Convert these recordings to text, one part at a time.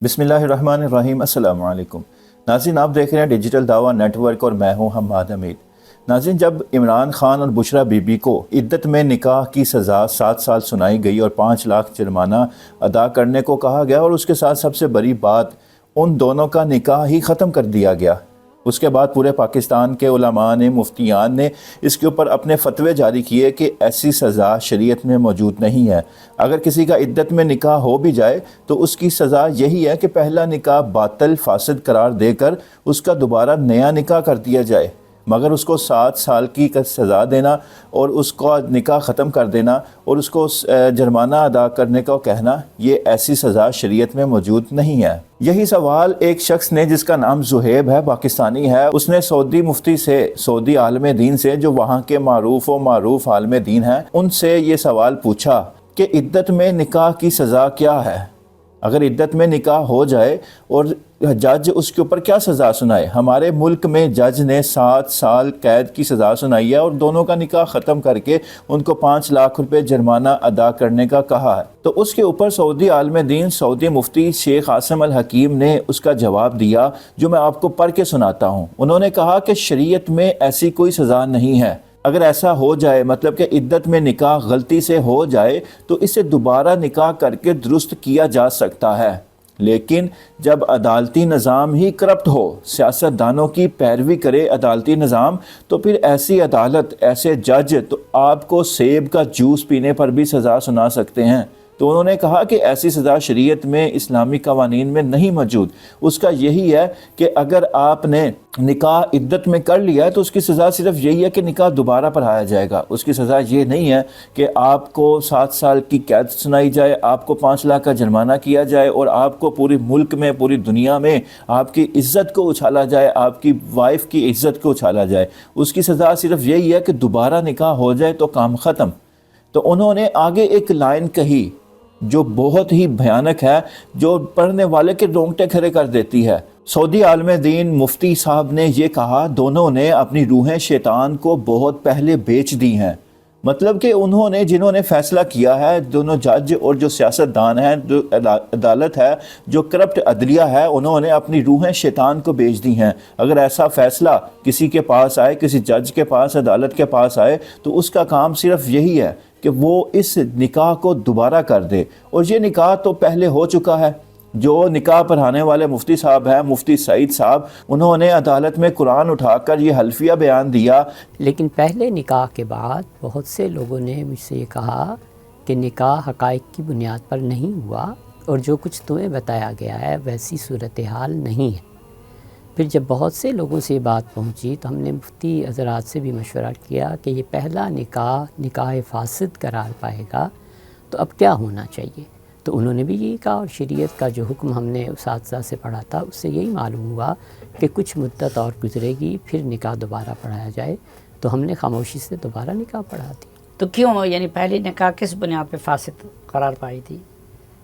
بسم اللہ الرحمن الرحیم۔ السلام علیکم ناظرین، آپ دیکھ رہے ہیں ڈیجیٹل دعویٰ نیٹ ورک اور میں ہوں حماد حمید۔ ناظرین، جب عمران خان اور بشریٰ بی بی کو عدت میں نکاح کی سزا 7 سال سنائی گئی اور 5 لاکھ جرمانہ ادا کرنے کو کہا گیا اور اس کے ساتھ سب سے بڑی بات، ان دونوں کا نکاح ہی ختم کر دیا گیا، اس کے بعد پورے پاکستان کے علماء نے، مفتیان نے اس کے اوپر اپنے فتوے جاری کیے کہ ایسی سزا شریعت میں موجود نہیں ہے۔ اگر کسی کا عدت میں نکاح ہو بھی جائے تو اس کی سزا یہی ہے کہ پہلا نکاح باطل فاسد قرار دے کر اس کا دوبارہ نیا نکاح کر دیا جائے، مگر اس کو 7 سال کی سزا دینا اور اس کا نکاح ختم کر دینا اور اس کو جرمانہ ادا کرنے کا کہنا، یہ ایسی سزا شریعت میں موجود نہیں ہے۔ یہی سوال ایک شخص نے، جس کا نام زہیب ہے، پاکستانی ہے، اس نے سعودی مفتی سے، سعودی عالم دین سے، جو وہاں کے معروف عالم دین ہیں، ان سے یہ سوال پوچھا کہ عدت میں نکاح کی سزا کیا ہے؟ اگر عدت میں نکاح ہو جائے اور جج اس کے اوپر کیا سزا سنائے؟ ہمارے ملک میں جج نے 7 سال قید کی سزا سنائی ہے اور دونوں کا نکاح ختم کر کے ان کو 5 لاکھ روپے جرمانہ ادا کرنے کا کہا ہے۔ تو اس کے اوپر سعودی عالم دین، سعودی مفتی شیخ عاصم الحکیم نے اس کا جواب دیا، جو میں آپ کو پڑھ کے سناتا ہوں۔ انہوں نے کہا کہ شریعت میں ایسی کوئی سزا نہیں ہے۔ اگر ایسا ہو جائے، مطلب کہ عدت میں نکاح غلطی سے ہو جائے، تو اسے دوبارہ نکاح کر کے درست کیا جا سکتا ہے، لیکن جب عدالتی نظام ہی کرپٹ ہو، سیاست دانوں کی پیروی کرے عدالتی نظام، تو پھر ایسی عدالت، ایسے جج تو آپ کو سیب کا جوس پینے پر بھی سزا سنا سکتے ہیں۔ تو انہوں نے کہا کہ ایسی سزا شریعت میں، اسلامی قوانین میں نہیں موجود۔ اس کا یہی ہے کہ اگر آپ نے نکاح عدت میں کر لیا ہے تو اس کی سزا صرف یہی ہے کہ نکاح دوبارہ پڑھایا جائے گا۔ اس کی سزا یہ نہیں ہے کہ آپ کو 7 سال کی قید سنائی جائے، آپ کو 5 لاکھ کا جرمانہ کیا جائے اور آپ کو پوری ملک میں، پوری دنیا میں آپ کی عزت کو اچھالا جائے، آپ کی وائف کی عزت کو اچھالا جائے۔ اس کی سزا صرف یہی ہے کہ دوبارہ نکاح ہو جائے تو کام ختم۔ تو انہوں نے آگے ایک لائن کہی جو بہت ہی بھیانک ہے، جو پڑھنے والے کے رونگٹے کھڑے کر دیتی ہے۔ سعودی عالم دین مفتی صاحب نے یہ کہا، دونوں نے اپنی روحیں شیطان کو بہت پہلے بیچ دی ہیں۔ مطلب کہ جنہوں نے فیصلہ کیا ہے، دونوں جج اور جو سیاست دان ہیں، جو عدالت ہے، جو کرپٹ عدلیہ ہے، انہوں نے اپنی روحیں شیطان کو بیچ دی ہیں۔ اگر ایسا فیصلہ کسی کے پاس آئے، کسی جج کے پاس، عدالت کے پاس آئے، تو اس کا کام صرف یہی ہے کہ وہ اس نکاح کو دوبارہ کر دے، اور یہ نکاح تو پہلے ہو چکا ہے۔ جو نکاح پڑھانے والے مفتی صاحب ہیں، مفتی سعید صاحب، انہوں نے عدالت میں قرآن اٹھا کر یہ حلفیہ بیان دیا۔ لیکن پہلے نکاح کے بعد بہت سے لوگوں نے مجھ سے یہ کہا کہ نکاح حقائق کی بنیاد پر نہیں ہوا، اور جو کچھ تمہیں بتایا گیا ہے ویسی صورتحال نہیں ہے۔ پھر جب بہت سے لوگوں سے یہ بات پہنچی تو ہم نے مفتی حضرات سے بھی مشورہ کیا کہ یہ پہلا نکاح فاسد قرار پائے گا، تو اب کیا ہونا چاہیے؟ تو انہوں نے بھی یہی کہا، اور شریعت کا جو حکم ہم نے اساتذہ سے پڑھا تھا اس سے یہی معلوم ہوا کہ کچھ مدت اور گزرے گی، پھر نکاح دوبارہ پڑھایا جائے۔ تو ہم نے خاموشی سے دوبارہ نکاح پڑھا دی۔ تو کیوں، یعنی پہلی نکاح کس بنیاد پہ فاسد قرار پائی تھی؟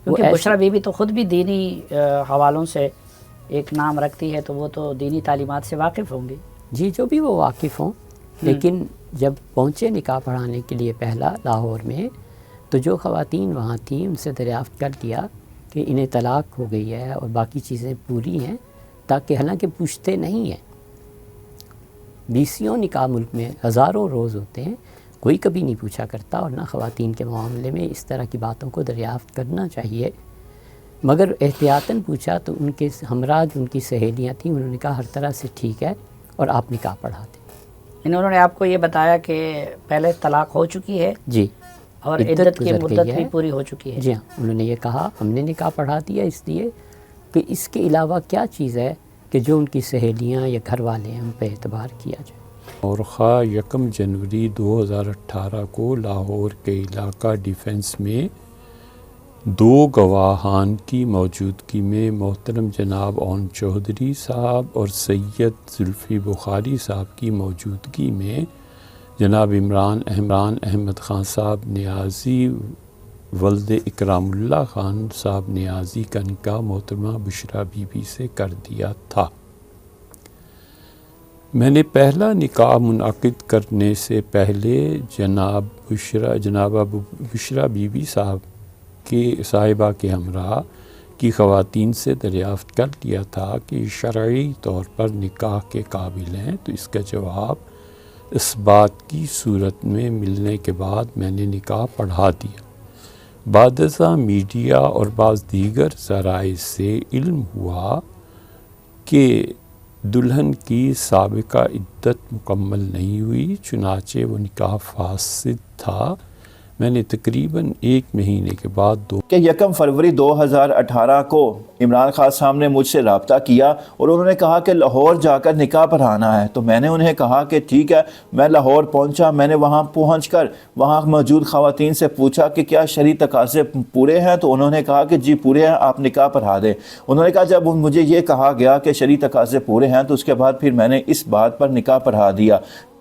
کیونکہ بشریٰ بی بی تو خود بھی دینی حوالوں سے ایک نام رکھتی ہے، تو وہ تو دینی تعلیمات سے واقف ہوں گی۔ جی، جو بھی وہ واقف ہوں، لیکن جب پہنچے نکاح پڑھانے کے لیے پہلا لاہور میں، تو جو خواتین وہاں تھیں ان سے دریافت کر لیا کہ انہیں طلاق ہو گئی ہے اور باقی چیزیں پوری ہیں، تاکہ حالانکہ پوچھتے نہیں ہیں۔ 20 نکاح ملک میں ہزاروں روز ہوتے ہیں، کوئی کبھی نہیں پوچھا کرتا، اور نہ خواتین کے معاملے میں اس طرح کی باتوں کو دریافت کرنا چاہیے۔ مگر احتیاطاً پوچھا تو ان کے ہمراہ جو ان کی سہیلیاں تھیں، انہوں نے کہا ہر طرح سے ٹھیک ہے اور آپ نکاح پڑھا دیں۔ انہوں نے آپ کو یہ بتایا کہ پہلے طلاق ہو چکی ہے جی، اور عدت کی مدت بھی پوری ہو چکی ہے؟ جی ہاں، انہوں نے یہ کہا ہم نے نکاح پڑھا دیا، اس لیے کہ اس کے علاوہ کیا چیز ہے کہ جو ان کی سہیلیاں یا گھر والے ہیں ان پہ اعتبار کیا جائے۔ اور 1 جنوری 2018 کو لاہور کے علاقہ ڈیفنس میں 2 گواہان کی موجودگی میں محترم جناب اون چودھری صاحب اور سید زلفی بخاری صاحب کی موجودگی میں جناب عمران احمد خان صاحب نیازی ولد اکرام اللہ خان صاحب نیازی کا نکاح محترمہ بشریٰ بی بی سے کر دیا تھا۔ میں نے پہلا نکاح منعقد کرنے سے پہلے جناب بشریٰ بی بی صاحبہ کے ہمراہ کی خواتین سے دریافت کر لیا تھا کہ شرعی طور پر نکاح کے قابل ہیں، تو اس کا جواب اس بات کی صورت میں ملنے کے بعد میں نے نکاح پڑھا دیا۔ بعد ازاں میڈیا اور بعض دیگر ذرائع سے علم ہوا کہ دلہن کی سابقہ عدت مکمل نہیں ہوئی، چنانچہ وہ نکاح فاسد تھا۔ میں نے تقریباً 1 مہینے کے بعد کہ 1 فروری 2018 کو عمران خان صاحب نے مجھ سے رابطہ کیا اور انہوں نے کہا کہ لاہور جا کر نکاح پڑھانا ہے، تو میں نے انہیں کہا کہ ٹھیک ہے۔ میں لاہور پہنچا، میں نے وہاں پہنچ کر وہاں موجود خواتین سے پوچھا کہ کیا شرعی تقاضے پورے ہیں، تو انہوں نے کہا کہ جی پورے ہیں، آپ نکاح پڑھا دیں۔ انہوں نے کہا جب مجھے یہ کہا گیا کہ شرعی تقاضے پورے ہیں تو اس کے بعد پھر میں نے اس بات پر نکاح پڑھا دیا۔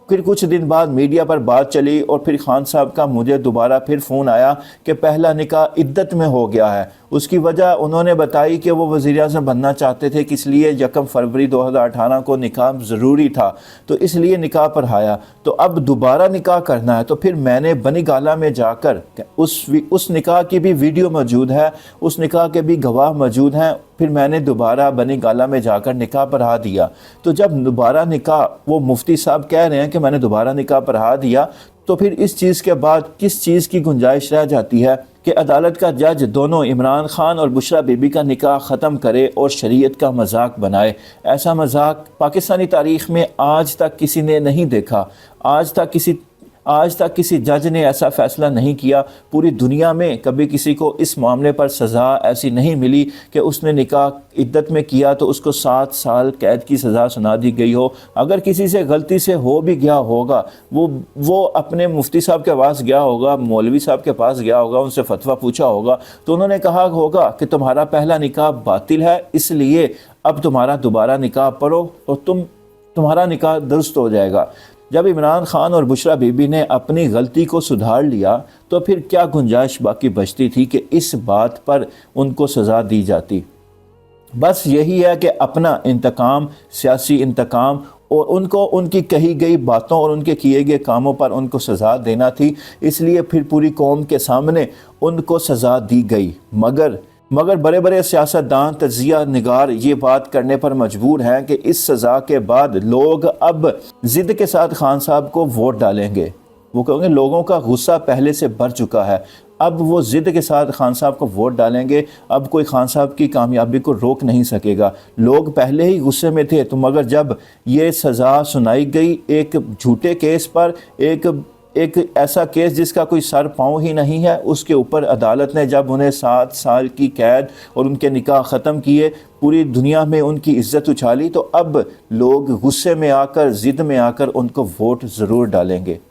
پھر کچھ دن بعد میڈیا پر بات چلی اور پھر خان صاحب کا مجھے دوبارہ پھر فون آیا کہ پہلا نکاح عدت میں ہو گیا ہے۔ اس کی وجہ انہوں نے بتائی کہ وہ وزیر اعظم بننا چاہتے تھے، کس لیے 1 فروری 2018 کو نکاح ضروری تھا، تو اس لیے نکاح پڑھایا۔ تو اب دوبارہ نکاح کرنا ہے، تو پھر میں نے بنی گالہ میں جا کر اس نکاح کی بھی ویڈیو موجود ہے، اس نکاح کے بھی گواہ موجود ہیں، پھر میں نے دوبارہ بنی گالہ میں جا کر نکاح پڑھا دیا۔ تو جب دوبارہ نکاح، وہ مفتی صاحب کہہ رہے ہیں کہ میں نے دوبارہ نکاح پڑھا دیا، تو پھر اس چیز کے بعد کس چیز کی گنجائش رہ جاتی ہے کہ عدالت کا جج دونوں عمران خان اور بشرا بی بی کا نکاح ختم کرے اور شریعت کا مذاق بنائے؟ ایسا مذاق پاکستانی تاریخ میں آج تک کسی نے نہیں دیکھا، آج تک کسی جج نے ایسا فیصلہ نہیں کیا۔ پوری دنیا میں کبھی کسی کو اس معاملے پر سزا ایسی نہیں ملی کہ اس نے نکاح عدت میں کیا تو اس کو 7 سال قید کی سزا سنا دی گئی ہو۔ اگر کسی سے غلطی سے ہو بھی گیا ہوگا، وہ اپنے مفتی صاحب کے پاس گیا ہوگا، مولوی صاحب کے پاس گیا ہوگا، ان سے فتویٰ پوچھا ہوگا، تو انہوں نے کہا ہوگا کہ تمہارا پہلا نکاح باطل ہے، اس لیے اب تمہارا دوبارہ نکاح پڑھو اور تمہارا نکاح درست ہو جائے گا۔ جب عمران خان اور بشرا بی بی نے اپنی غلطی کو سدھار لیا تو پھر کیا گنجائش باقی بچتی تھی کہ اس بات پر ان کو سزا دی جاتی؟ بس یہی ہے کہ اپنا انتقام، سیاسی انتقام، اور ان کو ان کی کہی گئی باتوں اور ان کے کیے گئے کاموں پر ان کو سزا دینا تھی، اس لیے پھر پوری قوم کے سامنے ان کو سزا دی گئی۔ مگر بڑے بڑے سیاستدان، تجزیہ نگار یہ بات کرنے پر مجبور ہیں کہ اس سزا کے بعد لوگ اب ضد کے ساتھ خان صاحب کو ووٹ ڈالیں گے۔ وہ کہیں گے لوگوں کا غصہ پہلے سے بڑھ چکا ہے، اب وہ ضد کے ساتھ خان صاحب کو ووٹ ڈالیں گے، اب کوئی خان صاحب کی کامیابی کو روک نہیں سکے گا۔ لوگ پہلے ہی غصے میں تھے، تو مگر جب یہ سزا سنائی گئی ایک جھوٹے کیس پر، ایک ایسا کیس جس کا کوئی سر پاؤں ہی نہیں ہے، اس کے اوپر عدالت نے جب انہیں 7 سال کی قید اور ان کے نکاح ختم کیے، پوری دنیا میں ان کی عزت اچھالی، تو اب لوگ غصے میں آ کر، ضد میں آ کر ان کو ووٹ ضرور ڈالیں گے۔